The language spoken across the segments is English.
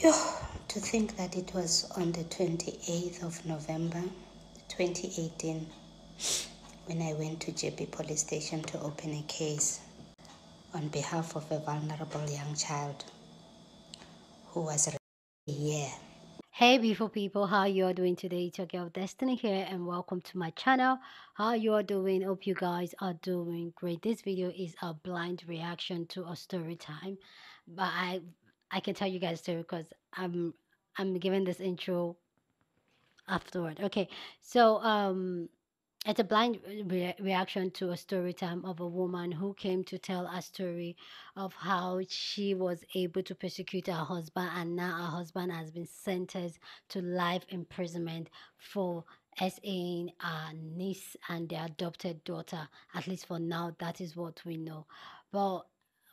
Yo, to think that it was on the 28th of November 2018 when I went to JB police station to open a case on behalf of a vulnerable young child who was a year. Hey beautiful people, how you are doing today? It's your girl Destiny here and welcome to my channel. How you are doing? Hope you guys are doing great. This video is a blind reaction to a story time. But I can tell you guys story because I'm giving this intro afterward. Okay. So it's a blind reaction to a story time of a woman who came to tell a story of how she was able to persecute her husband, and now her husband has been sentenced to life imprisonment for SAing her niece and their adopted daughter. At least for now, that is what we know. But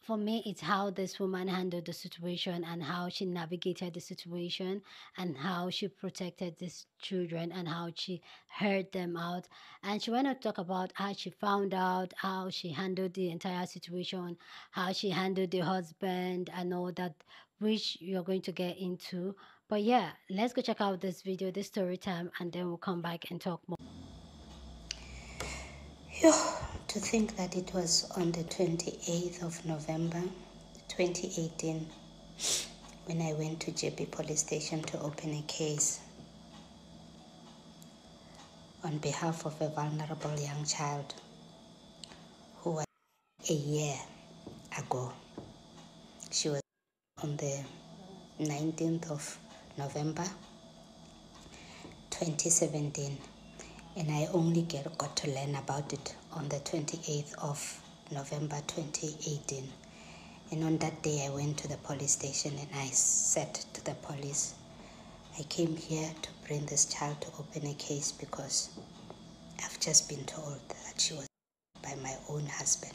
for me, it's how this woman handled the situation and how she navigated the situation and how she protected these children and how she heard them out. And she went to talk about how she found out, how she handled the entire situation, how she handled the husband and all that, which you're going to get into. But yeah, let's go check out this video, this story time, and then we'll come back and talk more. Yo, to think that it was on the 28th of November 2018 when I went to JB police station to open a case on behalf of a vulnerable young child who was a year ago. She was on the 19th of November 2017, and I only got to learn about it on the 28th of November 2018. And on that day I went to the police station and I said to the police, I came here to bring this child to open a case because I've just been told that she was by my own husband.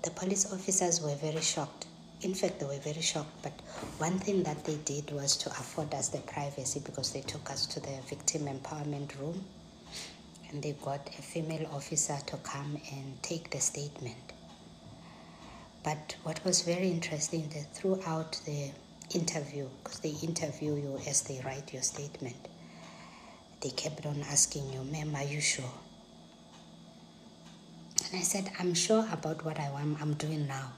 The police officers were very shocked. In fact, they were very shocked, but one thing that they did was to afford us the privacy because they took us to the victim empowerment room and they got a female officer to come and take the statement. But what was very interesting that throughout the interview, because they interview you as they write your statement, they kept on asking you, ma'am, are you sure? And I said, I'm sure about what I'm doing now,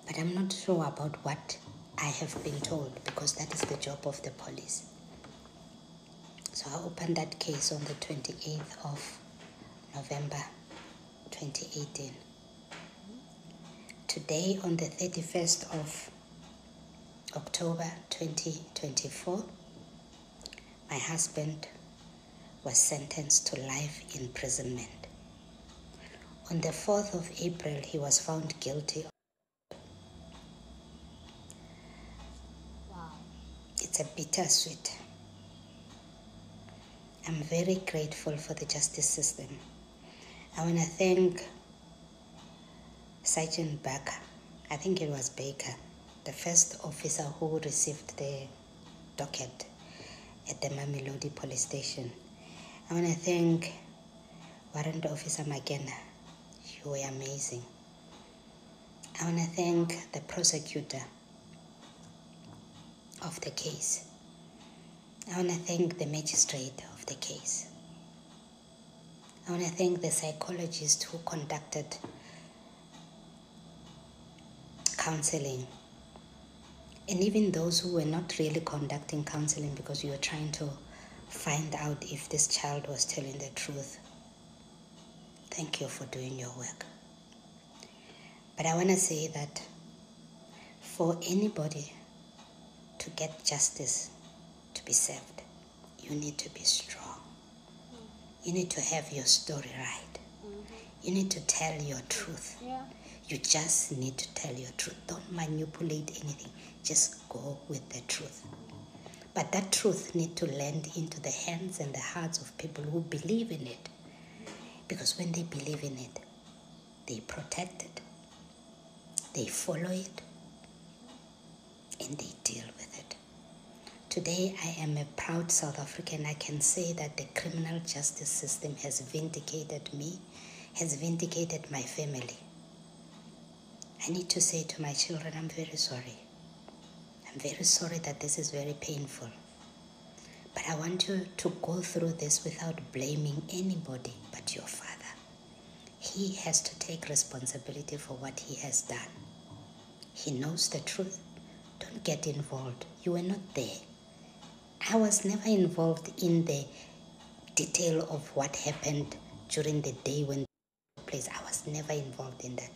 but I'm not sure about what I have been told because that is the job of the police. So I opened that case on the 28th of November 2018. Today, on the 31st of October 2024, my husband was sentenced to life imprisonment. On the 4th of April, he was found guilty. Wow. It's a bittersweet. I'm very grateful for the justice system. I want to thank Sergeant Baker, I think it was Baker, the first officer who received the docket at the Mamelodi police station. I want to thank Warrant Officer Magena. You were amazing. I want to thank the prosecutor of the case. I want to thank the magistrate of the case. I want to thank the psychologist who conducted counseling, and even those who were not really conducting counseling because you were trying to find out if this child was telling the truth. Thank you for doing your work. But I want to say that for anybody to get justice, to be served, you need to be strong. You need to have your story right. You need to tell your truth. Yeah. You just need to tell your truth. Don't manipulate anything. Just go with the truth. But that truth needs to land into the hands and the hearts of people who believe in it. Because when they believe in it, they protect it, they follow it, and they deal with it. Today, I am a proud South African. I can say that the criminal justice system has vindicated me, has vindicated my family. I need to say to my children, I'm very sorry. I'm very sorry that this is very painful. But I want you to go through this without blaming anybody but your father. He has to take responsibility for what he has done. He knows the truth. Don't get involved. You were not there. I was never involved in the detail of what happened during the day when it took place. I was never involved in that.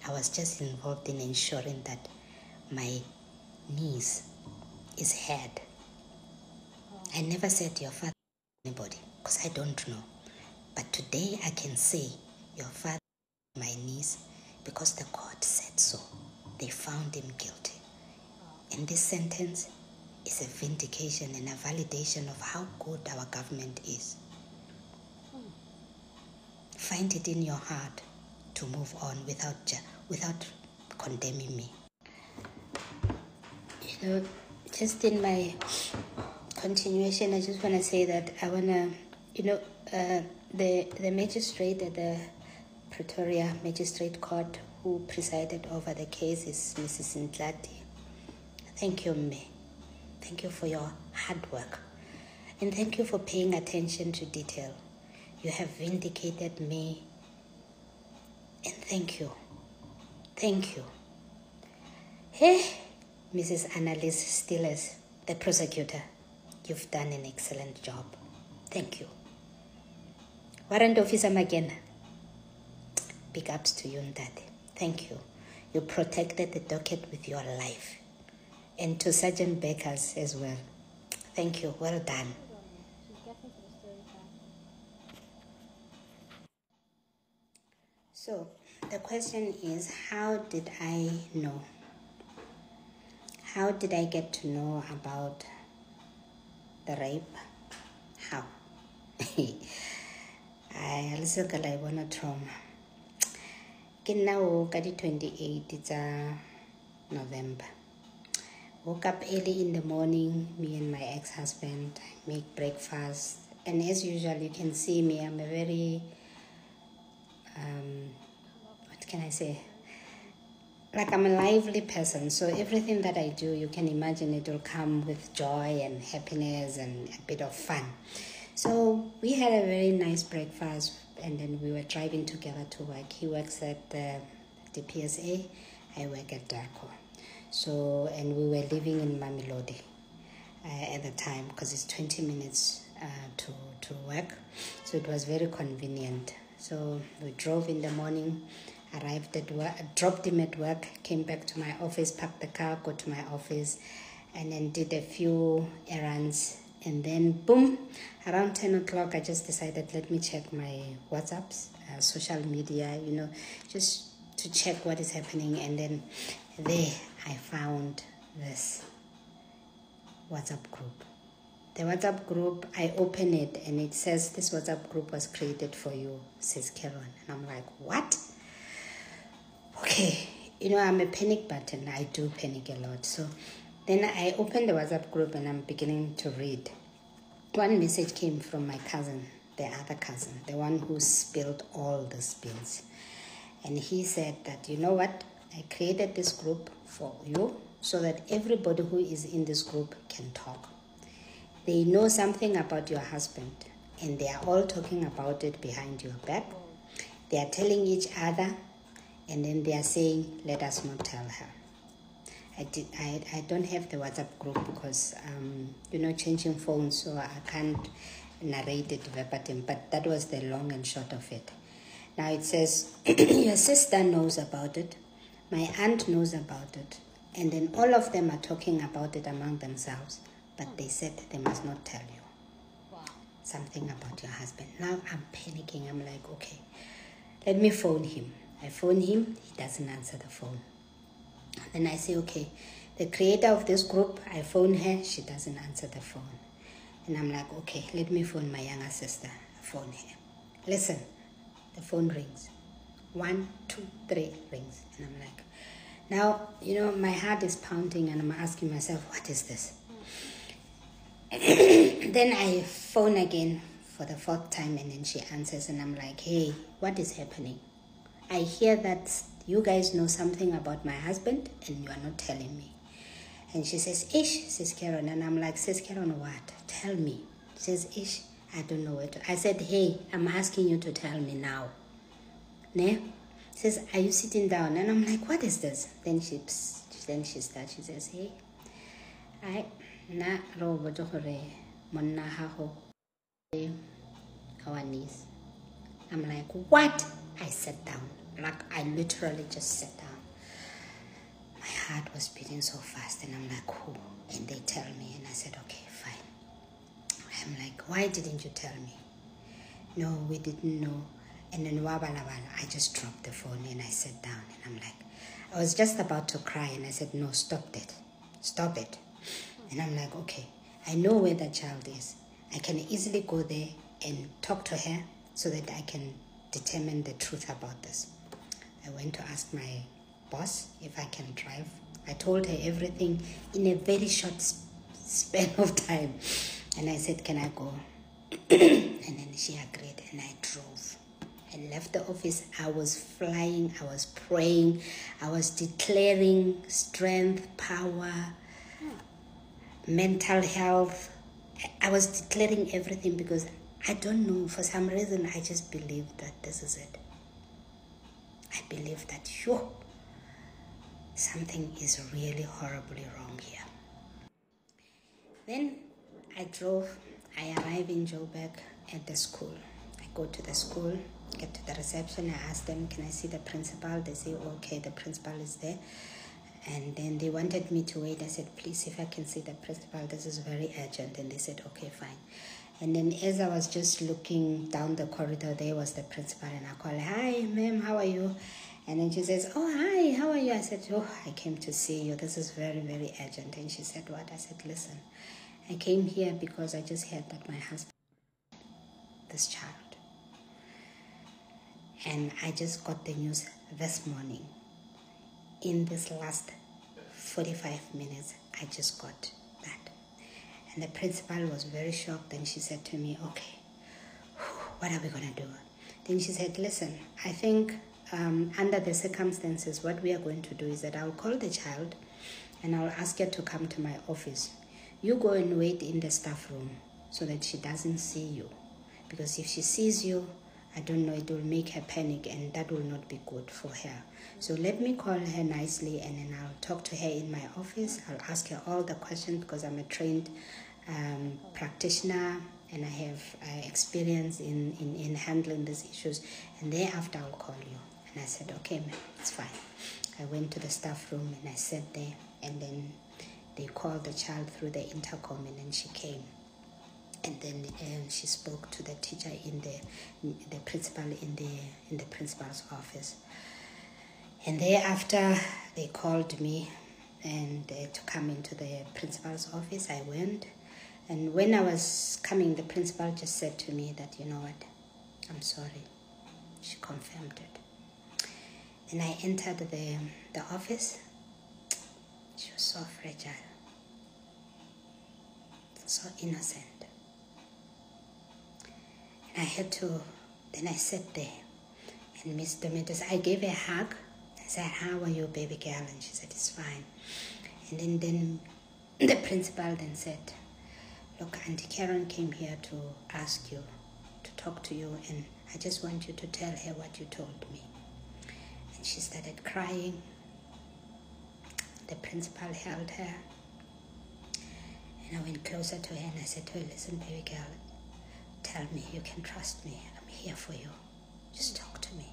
I was just involved in ensuring that my niece is heard. I never said your father to anybody because I don't know. But today I can say your father is my niece because the court said so. They found him guilty. And this sentence is a vindication and a validation of how good our government is. Find it in your heart to move on without condemning me. You know, just in my continuation, I just want to say that I want to, the magistrate at the Pretoria Magistrate Court who presided over the case is Mrs. Ntlati. Thank you, Mme. Thank you for your hard work. And thank you for paying attention to detail. You have vindicated me. And thank you. Thank you. Hey, Mrs. Annalise Stillers, the prosecutor. You've done an excellent job. Thank you. Warrant Officer Magena. Big ups to you, Ndade. Thank you. You protected the docket with your life. And to Sergeant Beckers as well. Thank you. Well done. So, the question is, how did I know? How did I get to know about the rape? How? I also got a trauma. Now, 28, it's November. Woke up early in the morning, me and my ex-husband make breakfast. And as usual, you can see me, I'm a very, what can I say? Like I'm a lively person. So everything that I do, you can imagine it will come with joy and happiness and a bit of fun. So we had a very nice breakfast and then we were driving together to work. He works at the PSA, I work at DACO. So, and we were living in Mamelodi at the time because it's 20 minutes to work. So it was very convenient. So we drove in the morning, arrived at work, dropped him at work, came back to my office, parked the car, go to my office, and then did a few errands. And then, boom, around 10 o'clock, I just decided, let me check my WhatsApps, social media, just to check what is happening. And then there I found this WhatsApp group. The WhatsApp group, I open it and it says this WhatsApp group was created for you, says Karen. And I'm like, what? Okay, I'm a panic button. I do panic a lot. So then I opened the WhatsApp group and I'm beginning to read. One message came from my cousin, the other cousin, the one who spilled all the spills. And he said that, you know what? I created this group for you so that everybody who is in this group can talk. They know something about your husband and they are all talking about it behind your back. They are telling each other and then they are saying, let us not tell her. I don't have the WhatsApp group because, changing phones, so I can't narrate it verbatim, but that was the long and short of it. Now it says, your sister knows about it, my aunt knows about it, and then all of them are talking about it among themselves, but they said they must not tell you. Wow. Something about your husband. Now I'm panicking. I'm like, okay, let me phone him. I phone him, he doesn't answer the phone. Then I say, okay, the creator of this group, I phone her, she doesn't answer the phone. And I'm like, okay, let me phone my younger sister. I phone her. Listen, the phone rings. 1, 2, 3 rings. And I'm like, now, my heart is pounding and I'm asking myself, what is this? Then I phone again for the 4th time and then she answers and I'm like, hey, what is happening? I hear that you guys know something about my husband and you are not telling me. And she says, Ish, Sis Karen. And I'm like, Sis Karen, what? Tell me. She says, Ish, I don't know what to. I said, hey, I'm asking you to tell me now. Ne? She says, are you sitting down? And I'm like, what is this? Then she starts. She says, hey, I na robo jokore monna haho our knees. I'm like, what? I sat down. Like, I literally just sat down. My heart was beating so fast, and I'm like, who? And they tell me, and I said, okay, fine. I'm like, why didn't you tell me? No, we didn't know. And then I just dropped the phone and I sat down, and I'm like, I was just about to cry, and I said, no, stop it. And I'm like, okay, I know where that child is. I can easily go there and talk to her so that I can determine the truth about this. I went to ask my boss if I can drive. I told her everything in a very short span of time. And I said, can I go? And then she agreed, and I drove. I left the office. I was flying. I was praying. I was declaring strength, power, mental health. I was declaring everything because I don't know, for some reason I just believe that this is it. I believe that something is really horribly wrong here. Then I drove. I arrive in Joburg at the school. I go to the school, get to the reception. I ask them, can I see the principal? They say, okay, the principal is there. And then they wanted me to wait. I said, please, if I can see the principal, this is very urgent. And they said, okay, fine. And then as I was just looking down the corridor, there was the principal, and I called, hi, ma'am, how are you? And then she says, oh, hi, how are you? I said, oh, I came to see you. This is very, very urgent. And she said, what? I said, listen, I came here because I just heard that my husband, this child. And I just got the news this morning. In this last 45 minutes, I just got that. And the principal was very shocked, and she said to me, okay, what are we going to do? Then she said, listen, I think under the circumstances, what we are going to do is that I'll call the child and I'll ask her to come to my office. You go and wait in the staff room so that she doesn't see you. Because if she sees you, I don't know, it will make her panic, and that will not be good for her. So let me call her nicely, and then I'll talk to her in my office. I'll ask her all the questions because I'm a trained practitioner, and I have experience in handling these issues. And thereafter, I'll call you. And I said, okay, ma'am, it's fine. I went to the staff room, and I sat there, and then they called the child through the intercom, and then she came. And then she spoke to the teacher the principal in the principal's office. And thereafter, they called me and to come into the principal's office. I went. And when I was coming, the principal just said to me that, you know what, I'm sorry. She confirmed it. And I entered the office. She was so fragile, so innocent. And I had to, then I sat there, and Miss Demetrius, I gave her a hug. I said, how are you, baby girl? And she said, it's fine. And then the principal then said, look, Auntie Karen came here to ask you, to talk to you, and I just want you to tell her what you told me. And she started crying. The principal held her, and I went closer to her, and I said to her, listen, baby girl, tell me, you can trust me. I'm here for you. Just talk to me.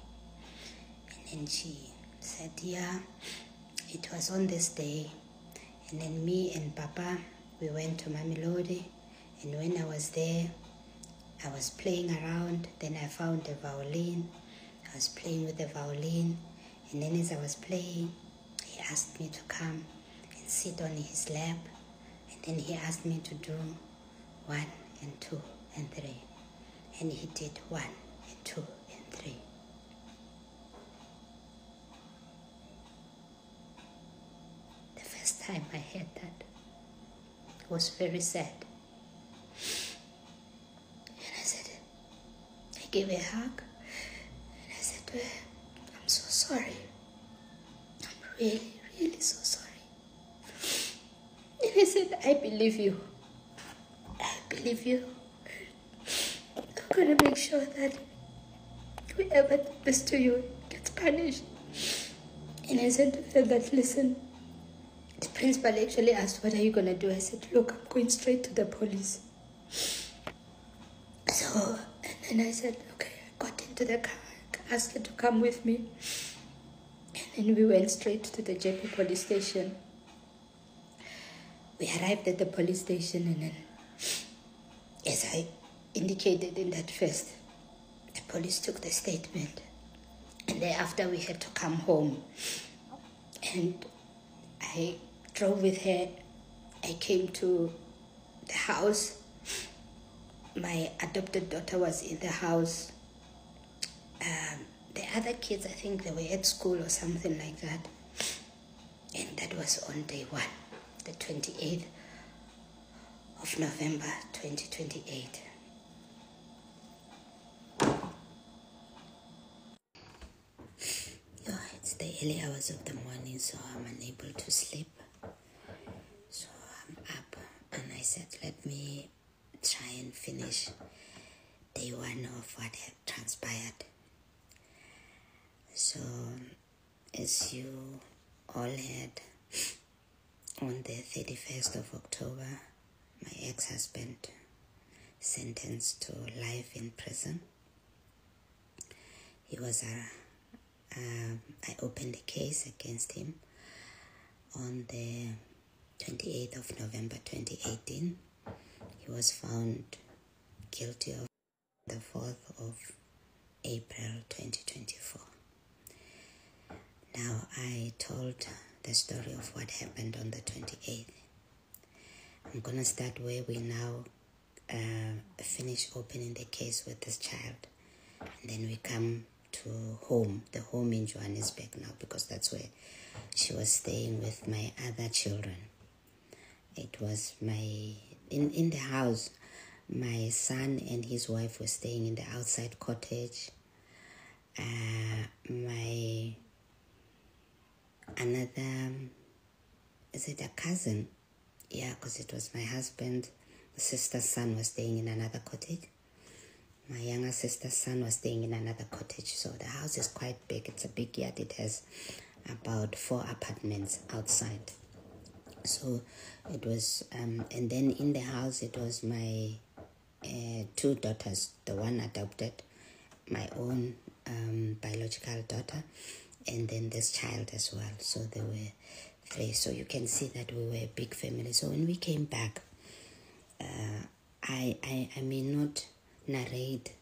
And then she said, yeah, it was on this day. And then me and Papa, we went to Mamelodi. And when I was there, I was playing around. Then I found a violin. I was playing with the violin. And then as I was playing, he asked me to come and sit on his lap. And then he asked me to do 1 and 2 and 3. And he did 1 and 2 and 3. The first time I heard that, it was very sad. And I said, I gave her a hug. And I said to her, I'm so sorry. I'm really, really so sorry. said, I believe you. I believe you. I'm going to make sure that whoever did this to you gets punished. And I said to her that, listen, the principal actually asked, what are you going to do? I said, look, I'm going straight to the police. So, and then I said, okay, I got into the car, I asked her to come with me. And then we went straight to the JP police station. We arrived at the police station, and then, as I indicated in that first, the police took the statement. And thereafter we had to come home. And I drove with her. I came to the house. My adopted daughter was in the house. The other kids, I think they were at school or something like that. And that was on day 1, the 28th of November 2028. Oh, it's the early hours of the morning, so I'm unable to sleep. So I'm up, and I said, let me try and finish day 1 of what had transpired. So, as you all heard, on the 31st of October, my ex-husband sentenced to life in prison. He was I opened a case against him on the 28th of November 2018. He was found guilty of the 4th of April 2024. Now, I told the story of what happened on the 28th. I'm going to start where we now finish opening the case with this child. And then we come to the home in Johannesburg now, because that's where she was staying with my other children. It was in the house, my son and his wife were staying in the outside cottage. Is it a cousin? Yeah, because it was my husband. The sister's son was staying in another cottage. My younger sister's son was staying in another cottage. So the house is quite big. It's a big yard. It has about 4 apartments outside. So it was, and then in the house, it was my 2 daughters, the one adopted, my own biological daughter, and then this child as well. So there were 3. So you can see that we were a big family. So when we came back, I may not narrate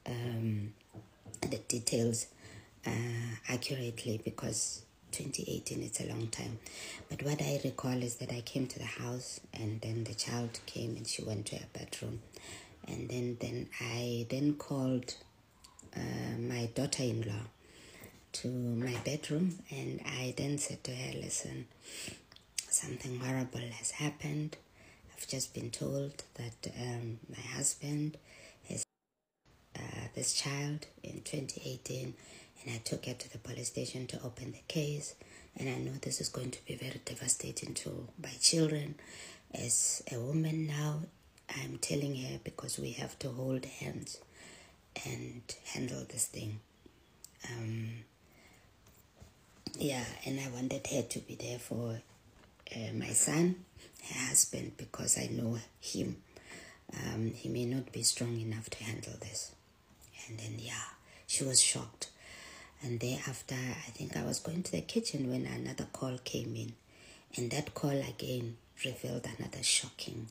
the details accurately, because 2018, it's a long time. But what I recall is that I came to the house, and then the child came and she went to her bedroom. And then I called my daughter-in-law to my bedroom, and I then said to her, listen, something horrible has happened. I've just been told that my husband has this child in 2018, and I took her to the police station to open the case, and I know this is going to be very devastating to my children. As a woman now, I'm telling her, because we have to hold hands and handle this thing. And I wanted her to be there for my son, her husband, because I know him. He may not be strong enough to handle this. And then, she was shocked. And thereafter, I think I was going to the kitchen when another call came in. And that call again revealed another shocking,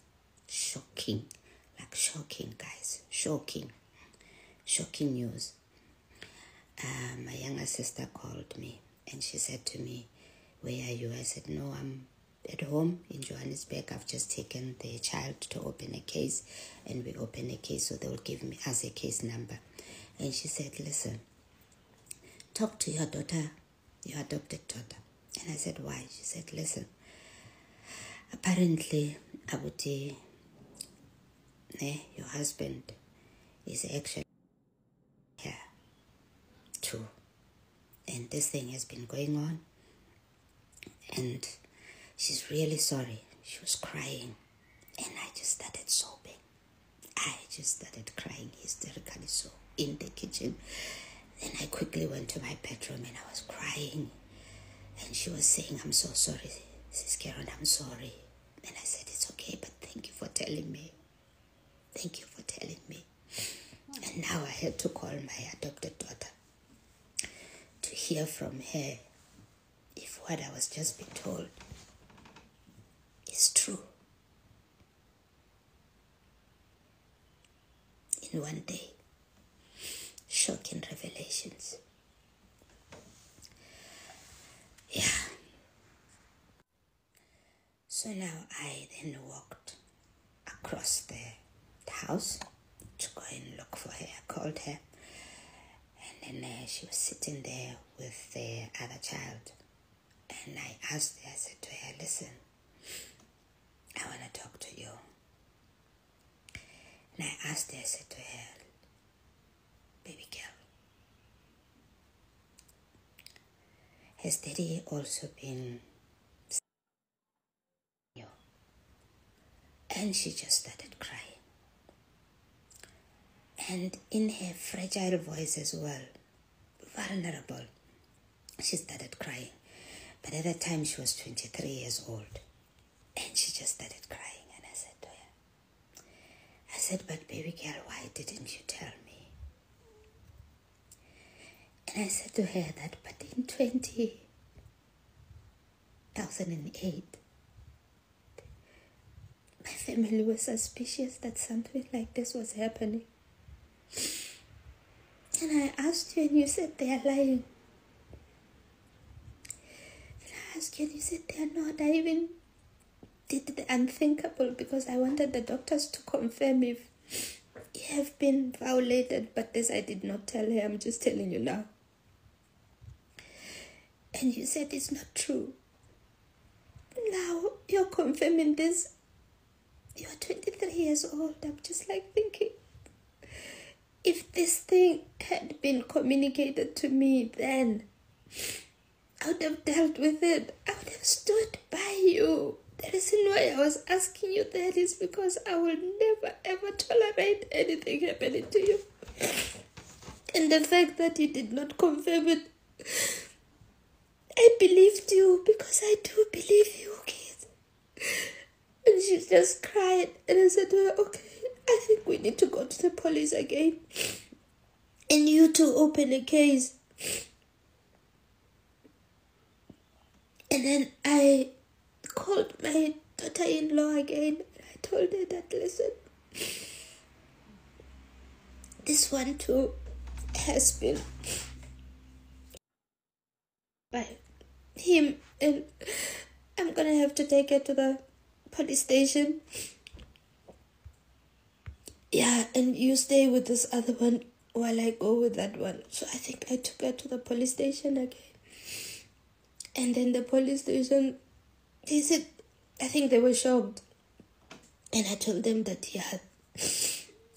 guys, shocking news. My younger sister called me, and she said to me, where are you? I said, no, I'm at home in Johannesburg. I've just taken the child to open a case, and we open a case, so they will give us a case number. And she said, listen, talk to your daughter, your adopted daughter. And I said, why? She said, listen, apparently, Abuti, your husband is actually here too. And this thing has been going on. And she's really sorry. She was crying, and I just started sobbing. I just started crying hysterically so in the kitchen. Then I quickly went to my bedroom and I was crying. And she was saying, I'm so sorry, Sis Karen, I'm sorry. And I said, it's okay, but thank you for telling me. Thank you for telling me. And now I had to call my adopted daughter to hear from her if what I was just being told is true. In one day, shocking revelations. Yeah. So now I then walked across the house to go and look for her. I called her, and then she was sitting there with the other child. And I asked her, I said to her, listen, I want to talk to you. And I asked her, I said to her, baby girl, has daddy also been you? And she just started crying. And in her fragile voice as well, vulnerable, she started crying. But at that time, she was 23 years old. And she just started crying. And I said to her, I said, but baby girl, why didn't you tell me? And I said to her that, but in 2008, my family was suspicious that something like this was happening. And I asked you and you said they are lying. And I asked you and you said they are not. I even did the unthinkable because I wanted the doctors to confirm if you have been violated. But this I did not tell her. I'm just telling you now. And you said it's not true. Now you're confirming this. You're 23 years old. I'm just like thinking, if this thing had been communicated to me then, I would have dealt with it. I would have stood by you. The reason why I was asking you that is because I will never ever tolerate anything happening to you. And the fact that you did not confirm it, I believed you because I do believe you, kids. And she just cried and I said to her, okay, I think we need to go to the police again. And you to open a case. And then I called my daughter-in-law again. And I told her that, listen, this one too has been by him. And I'm going to have to take her to the police station. Yeah, and you stay with this other one while I go with that one. So I think I took her to the police station again. And then the police station, they said, I think they were shocked. And I told them that, yeah,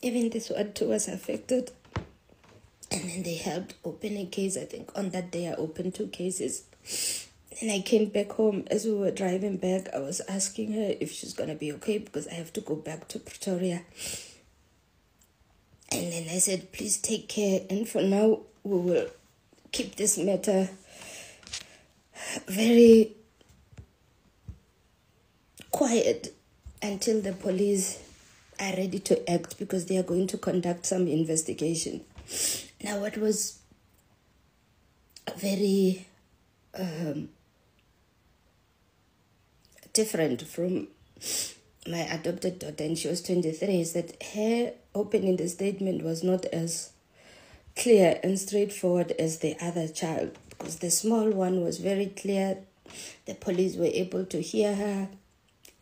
even this one too was affected. And then they helped open a case. I think on that day I opened 2 cases. And I came back home. As we were driving back, I was asking her if she's going to be okay because I have to go back to Pretoria. And then I said, please take care. And for now, we will keep this matter very quiet until the police are ready to act because they are going to conduct some investigation. Now, what was very different from my adopted daughter, and she was 23, is that her opening the statement was not as clear and straightforward as the other child, because the small one was very clear. The police were able to hear her,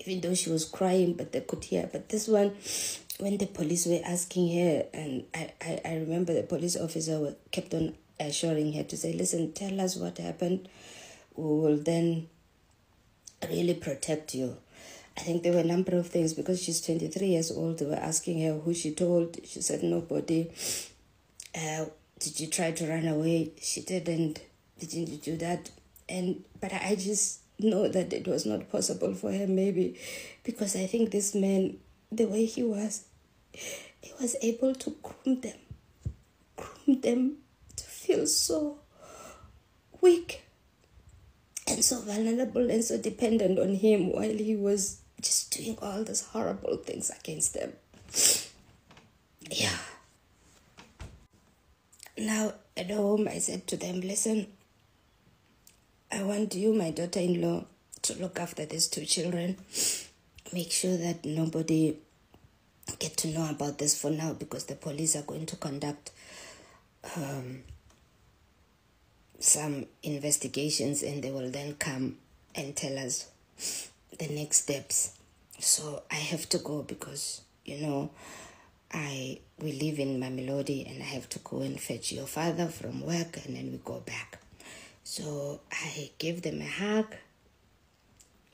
even though she was crying, but they could hear. But this one, when the police were asking her, and I remember the police officer kept on assuring her to say, listen, tell us what happened. We will then really protect you. I think there were a number of things because she's 23 years old. They were asking her who she told. She said nobody. Did you try to run away? She didn't. Didn't you do that? But I just know that it was not possible for her, maybe because I think this man, the way he was able to groom them to feel so weak and so vulnerable and so dependent on him while he was just doing all these horrible things against them. Yeah. Now, at home, I said to them, listen, I want you, my daughter-in-law, to look after these two children. Make sure that nobody get to know about this for now, because the police are going to conduct some investigations, and they will then come and tell us the next steps. So I have to go because, we live in Mamelodi, and I have to go and fetch your father from work, and then we go back. So I gave them a hug,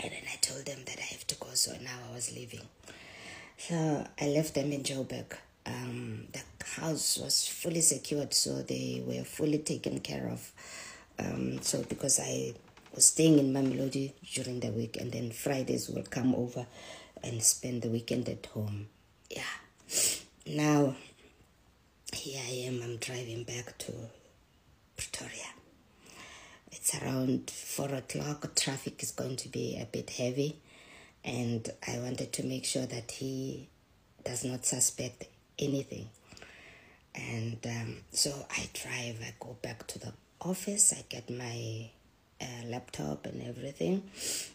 and then I told them that I have to go. So now I was leaving. So I left them in Joburg. The house was fully secured, so they were fully taken care of. So because I was staying in Mamelodi during the week, and then Fridays will come over and spend the weekend at home. Yeah. Now, here I am. I'm driving back to Pretoria. It's around 4 o'clock. Traffic is going to be a bit heavy, and I wanted to make sure that he does not suspect anything. And so I drive. I go back to the office. I get my laptop and everything.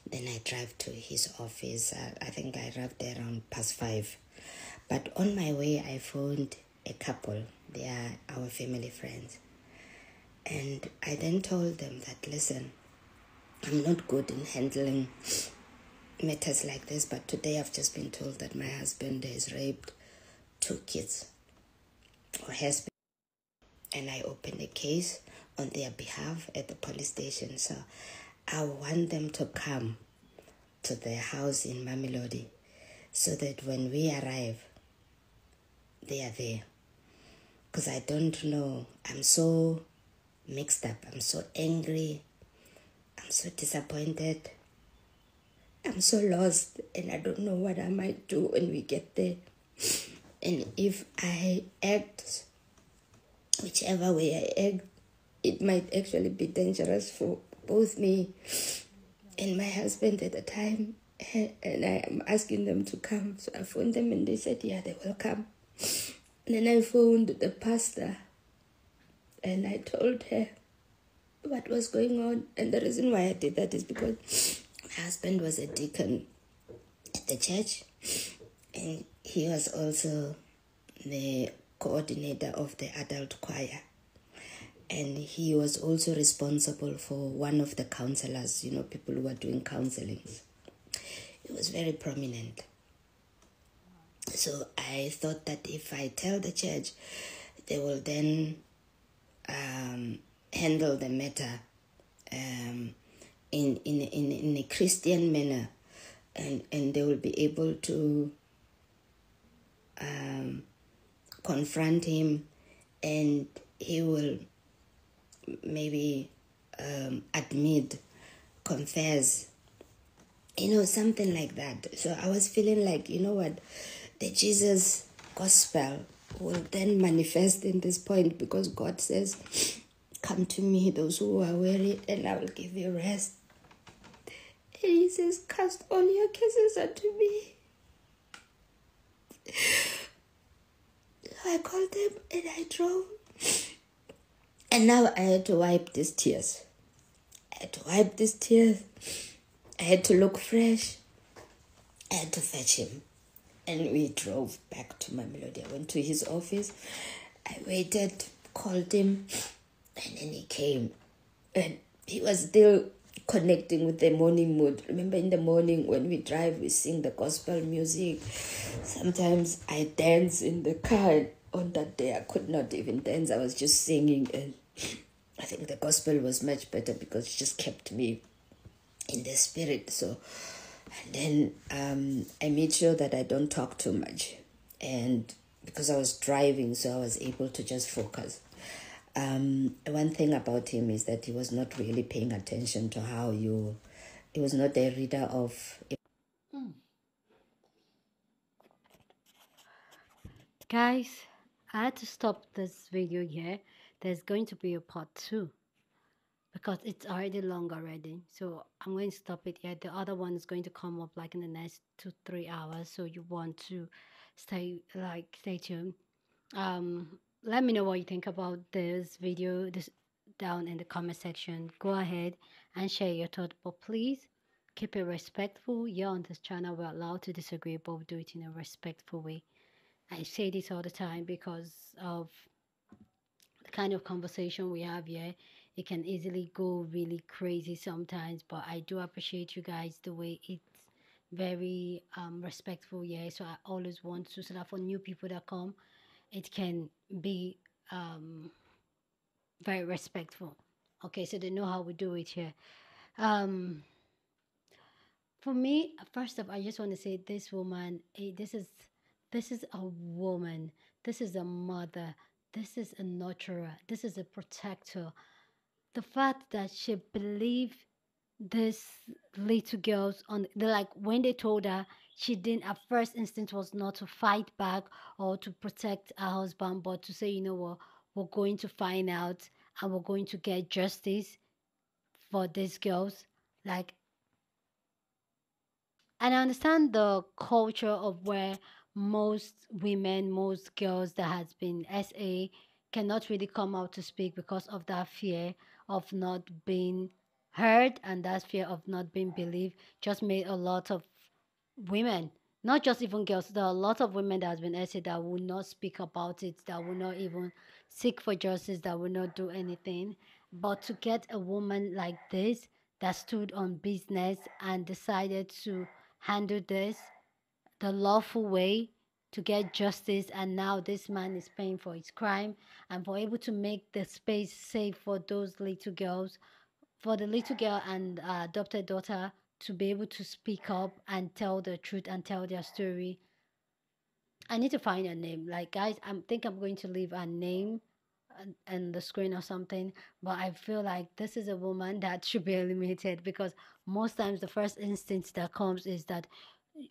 Then I drive to his office. I think I arrived there around 5:30. But on my way, I found a couple. They are our family friends. And I then told them that, listen, I'm not good in handling matters like this, but today I've just been told that my husband has raped 2 kids, or has been. And I opened a case on their behalf at the police station. So I want them to come to their house in Mamelodi so that when we arrive, they are there. Because I don't know, I'm so mixed up, I'm so angry, I'm so disappointed, I'm so lost, and I don't know what I might do when we get there. And if I act whichever way I act, it might actually be dangerous for both me and my husband at the time. And I am asking them to come. So I phoned them, and they said, yeah, they will come. And then I phoned the pastor, and I told her what was going on. And the reason why I did that is because my husband was a deacon at the church, and he was also the coordinator of the adult choir. And he was also responsible for one of the counselors, people who were doing counseling. He was very prominent. So I thought that if I tell the church, they will then handle the matter in a Christian manner, and they will be able to confront him, and he will maybe admit, confess, something like that. So I was feeling like, the Jesus gospel will then manifest in this point, because God says, come to me, those who are weary, and I will give you rest. And he says, cast all your cases unto me. So I called them and I drove. And now I had to wipe these tears. I had to look fresh. I had to fetch him. And we drove back to Mamelodi. I went to his office. I waited, called him, and then he came. And he was still connecting with the morning mood. Remember, in the morning when we drive, we sing the gospel music. Sometimes I dance in the car. On that day, I could not even dance. I was just singing, and I think the gospel was much better because it just kept me in the spirit. So, and then I made sure that I don't talk too much, and because I was driving, so I was able to just focus. One thing about him is that he was not really paying attention to how you He was not a reader of. Guys, I had to stop this video here. There's going to be a part 2 because it's already long already. So I'm going to stop it here. The other one is going to come up like in the next 2-3 hours. So you want to stay tuned. Let me know what you think about this video this down in the comment section. Go ahead and share your thoughts, but please keep it respectful. Here on this channel, we're allowed to disagree, but we do it in a respectful way. I say this all the time because of the kind of conversation we have here. It can easily go really crazy sometimes, but I do appreciate you guys the way it's very respectful. Yeah, so I always want to, so that for new people that come, it can be very respectful. Okay, so they know how we do it here. Um, for me, first up, I just want to say this woman, this is a woman, this is a mother, this is a nurturer, this is a protector. The fact that she believed this little girls on the, like, when they told her, she didn't, her first instinct was not to fight back or to protect her husband, but to say, you know what, we're going to find out and we're going to get justice for these girls. Like, and I understand the culture of where most women, most girls that has been SA cannot really come out to speak because of that fear of not being heard, and that fear of not being believed just made a lot of women, not just even girls, there are a lot of women that has been essayed that will not speak about it, that will not even seek for justice, that will not do anything. But to get a woman like this that stood on business and decided to handle this the lawful way to get justice, and now this man is paying for his crime, and for able to make the space safe for those little girls, for the little girl and adopted daughter to be able to speak up and tell the truth and tell their story. I need to find a name. Like, guys, I'm going to leave a name on the screen or something, but I feel like this is a woman that should be eliminated, because most times the first instinct that comes is that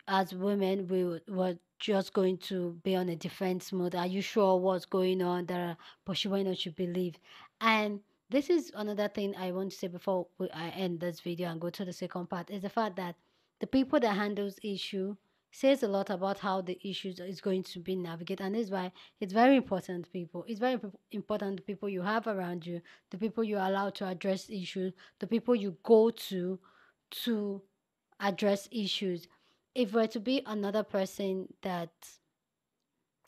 as women were just going to be on a defense mode. Are you sure what's going on there? But she went on to believe. And this is another thing I want to say before I end this video and go to the second part, is the fact that the people that handles issue says a lot about how the issues is going to be navigated. And this is why it's very important, people, it's very important, the people you have around you, the people you allow to address issues, the people you go to address issues. If we're to be another person that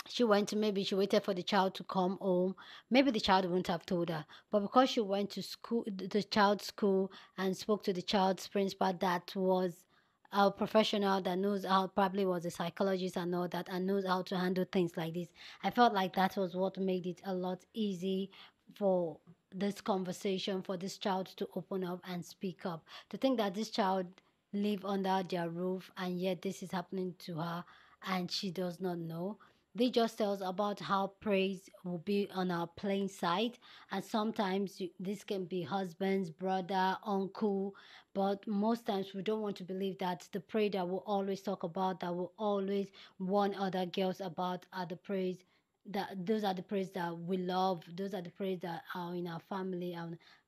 she went to, maybe she waited for the child to come home, maybe the child wouldn't have told her, but because she went to school, the child's school, and spoke to the child's principal, that was a professional that knows how, probably was a psychologist and all that, and knows how to handle things like this. I felt like that was what made it a lot easy for this conversation, for this child to open up and speak up. To think that this child live under their roof and yet this is happening to her and she does not know. They just tell us about how praise will be on our plain sight, and sometimes this can be husband's brother, uncle, but most times we don't want to believe that the praise that we'll always talk about, that will always warn other girls about, are the praise that, those are the praise that we love, those are the praise that are in our family,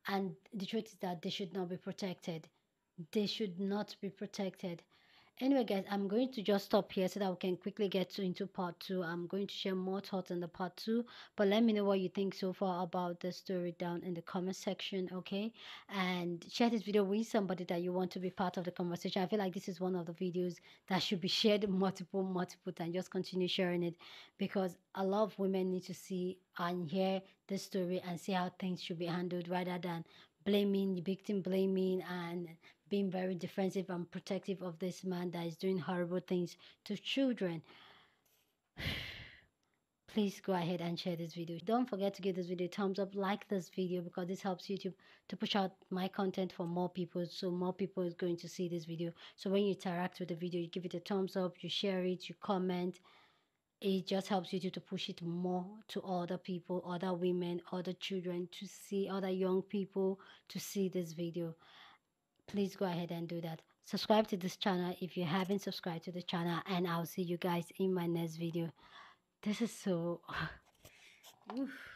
and the truth is that they should not be protected. They should not be protected. Anyway, guys, I'm going to just stop here so that we can quickly get into part 2. I'm going to share more thoughts in the part 2, but let me know what you think so far about the story down in the comment section, okay? And share this video with somebody that you want to be part of the conversation. I feel like this is one of the videos that should be shared multiple times. Just continue sharing it, because a lot of women need to see and hear this story and see how things should be handled, rather than blaming, victim blaming, and being very defensive and protective of this man that is doing horrible things to children. Please go ahead and share this video. Don't forget to give this video a thumbs up, like this video, because this helps YouTube to push out my content for more people, so more people is going to see this video. So when you interact with the video, you give it a thumbs up, you share it, you comment. It just helps YouTube to push it more to other people, other women, other children, to see, other young people to see this video. please go ahead and do that. Subscribe to this channel if you haven't subscribed to the channel, and I'll see you guys in my next video. This is so Oof.